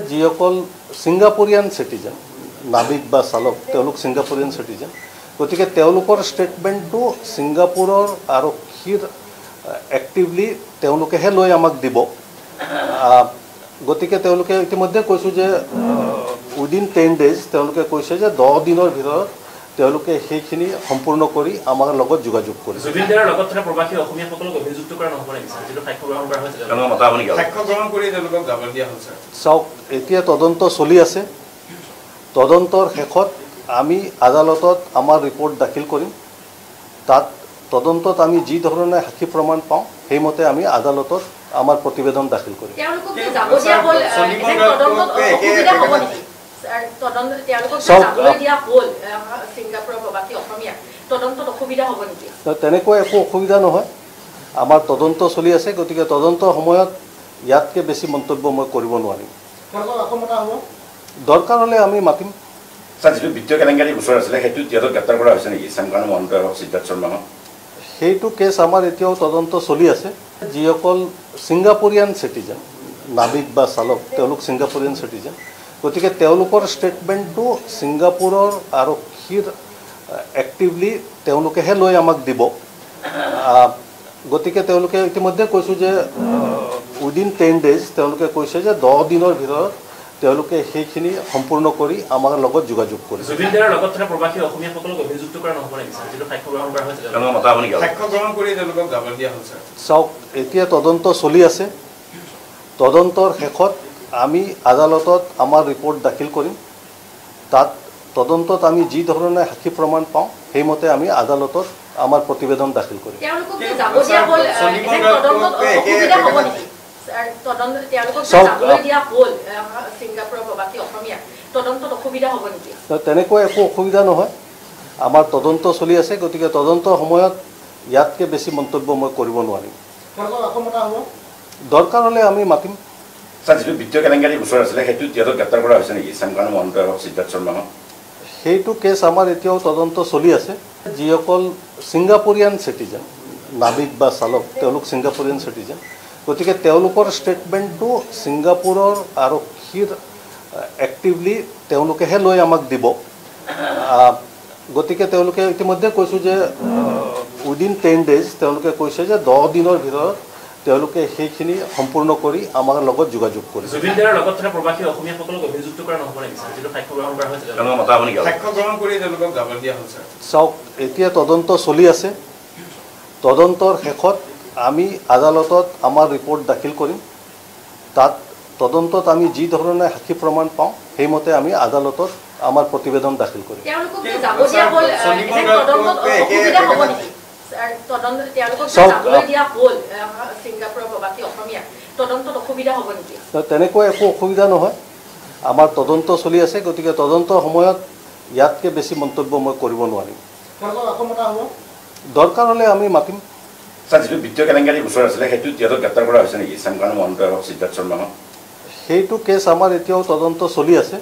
যিসকল ছিংগাপুৰিয়ান সিটিজেন নাবিক বা চালক তেওঁলোক ছিংগাপুৰিয়ান সিটিজেন গতিকে তেওঁলোকৰ ষ্টেটমেণ্টটো ছিংগাপুৰৰ আৰক্ষীৰ এক্টিভলি তেওঁলোকেহে লৈ আমাক দিব গতিকে তেওঁলোকে ইতিমধ্যে কৈছো যে উইদিন 10 days তেওঁলোকে কৈছে যে 10 দিনৰ ভিতৰত তেওঁলোকে সেইখিনি সম্পূৰ্ণ কৰি আমাৰ লগত যোগাযোগ কৰিব জুবিনদাৰৰ লগত থকা প্ৰবাসী অসমীয়াসকলক অভিযুক্ত কৰা নহব নেকি স্যাৰ যেটো সাক্ষ্য গ্ৰহণ কৰা হৈছে তেওঁলোকৰ মতামত কি সাক্ষ্য গ্ৰহণ কৰি তেওঁলোকক জামিন দিয়া হ'ল স্যাৰ চাওক এতিয়া তদন্ত চলি আছে তদন্তৰ শেষত আমি আদালতত আমাৰ ৰিপৰ্ট দাখিল কৰিম তাত তদন্তত আমি যি ধৰণে সাক্ষী প্ৰমাণ পাওঁ সেইমতে আমি আদালতত আমাৰ প্ৰতিবেদন দাখিল কৰিম তেওঁলোকক যাবতীয়া হ'ল তদন্তত অসুবিধা হ'ব নেকি তদন্ত তেওঁলোকক যাবলৈ দিয়া হ'ল ছিংগাপুৰৰ প্ৰবাসী অসমীয়া তদন্তত অসুবিধা হ'ব নেকি তেনেকৈ একো অসুবিধা নহয় আমাৰ তদন্ত চলি আছে গতিকে তদন্তৰ সময়ত ইয়াতকে বেছি মন্তব্য মই কৰিব নোৱাৰিম দৰকাৰ হ'লে আমি মাতিম স্যাৰ যিটো বিত্তীয় কেলেংকাৰী গোচৰ আছিলে সেইটো তিহঁতক গ্ৰেপ্তাৰ কৰা হৈছে নেকি শংকৰণ মহন্ত আৰু সিদ্ধাৰ্থ শৰ্মা সেইটো কেছ আমাৰ এতিয়াও তদন্ত চলি আছে যিসকল ছিংগাপুৰিয়ান সিটিজেন নাবিক বা চালক তেওঁলোক ছিংগাপুৰিয়ান সিটিজেন গতিকে তেওঁলোকৰ ষ্টেটমেণ্টটো ছিংগাপুৰৰ আৰক্ষীৰ এক্টিভলি তেওঁলোকেহে লৈ আমাক দিব গতিকে তেওঁলোকে ইতিমধ্যে কৈছো যে উইদিন 10 days তেওঁলোকে কৈছে যে 10 দিনৰ ভিতৰত তেওঁলোকে সেইখিনি সম্পূৰ্ণ কৰি আমাৰ লগত যোগাযোগ কৰিব জুবিনদাৰৰ লগত থকা প্ৰবাসী অসমীয়াসকলক অভিযুক্ত কৰা নহব নেকি স্যাৰ যেটো সাক্ষ্য গ্ৰহণ কৰা হৈছে তেওঁলোকৰ মতামত কি সাক্ষ্য গ্ৰহণ কৰি তেওঁলোকক জামিন দিয়া হ'ল স্যাৰ চাওক এতিয়া তদন্ত চলি আছে তদন্তৰ শেষত আমি আদালতত আমাৰ ৰিপৰ্ট দাখিল কৰিম তাত তদন্তত আমি যি ধৰণে সাক্ষী প্ৰমাণ পাওঁ সেইমতে আমি আদালতত আমাৰ প্ৰতিবেদন দাখিল কৰিম তেওঁলোকক যাবতীয়া হ'ল তদন্তত অসুবিধা হ'ব নেকি তদন্ত তেওঁলোকক যাবলৈ দিয়া হ'ল ছিংগাপুৰৰ প্ৰবাসী অসমীয়া তদন্তত অসুবিধা হ'ব নেকি তেনেকৈ একো অসুবিধা নহয় আমাৰ তদন্ত চলি আছে গতিকে তদন্তৰ সময়ত ইয়াতকে বেছি মন্তব্য মই কৰিব নোৱাৰিম দৰকাৰ হ'লে আমি মাতিম স্যাৰ যিটো বিত্তীয় কেলেংকাৰী গোচৰ আছিলে সেইটো তিহঁতক গ্ৰেপ্তাৰ কৰা হৈছে নেকি শংকৰণ মহন্ত আৰু সিদ্ধাৰ্থ শৰ্মা সেইটো কেছ আমাৰ এতিয়াও তদন্ত চলি আছে যিসকল ছিংগাপুৰিয়ান সিটিজেন নাবিক বা চালক তেওঁলোক ছিংগাপুৰিয়ান সিটিজেন গতিকে তেওঁলোকৰ ষ্টেটমেণ্টটো ছিংগাপুৰৰ আৰক্ষীৰ এক্টিভলি তেওঁলোকেহে লৈ আমাক দিব গতিকে তেওঁলোকে ইতিমধ্যে কৈছো যে উইদিন 10 days তেওঁলোকে কৈছে যে 10 দিনৰ ভিতৰত তেওঁলোকে সেইখিনি সম্পূৰ্ণ কৰি আমাৰ লগত যোগাযোগ কৰিব জুবিনদাৰৰ লগত থকা প্ৰবাসী অসমীয়াসকলক অভিযুক্ত কৰা নহব নেকি স্যাৰ যেটো সাক্ষ্য গ্ৰহণ কৰা হৈছে তেওঁলোকৰ মতামত কি সাক্ষ্য গ্ৰহণ কৰি তেওঁলোকক জামিন দিয়া হ'ল স্যাৰ চাওক এতিয়া তদন্ত চলি আছে তদন্তৰ শেষত আমি আদালতত আমাৰ ৰিপৰ্ট দাখিল কৰিম তাত তদন্তত আমি যি ধৰণে সাক্ষী প্ৰমাণ পাওঁ সেইমতে আমি আদালতত আমাৰ প্ৰতিবেদন দাখিল কৰিম তেওঁলোকক যাবতীয়া হ'ল তদন্তত অসুবিধা হ'ব নেকি তদন্ত তেওঁলোকক যাবলৈ দিয়া হ'ল ছিংগাপুৰৰ প্ৰবাসী অসমীয়া তদন্তত অসুবিধা হ'ব নেকি তেনেকৈ একো অসুবিধা নহয় আমাৰ তদন্ত চলি আছে গতিকে তদন্তৰ সময়ত ইয়াতকে বেছি মন্তব্য মই কৰিব নোৱাৰিম দৰকাৰ হ'লে আমি মাতিম স্যাৰ যিটো বিত্তীয় কেলেংকাৰী গোচৰ আছিলে সেইটো তিহঁতক গ্ৰেপ্তাৰ কৰা হৈছে নেকি শংকৰণ মহন্ত আৰু সিদ্ধাৰ্থ শৰ্মা সেইটো কেছ আমাৰ এতিয়াও তদন্ত চলি আছে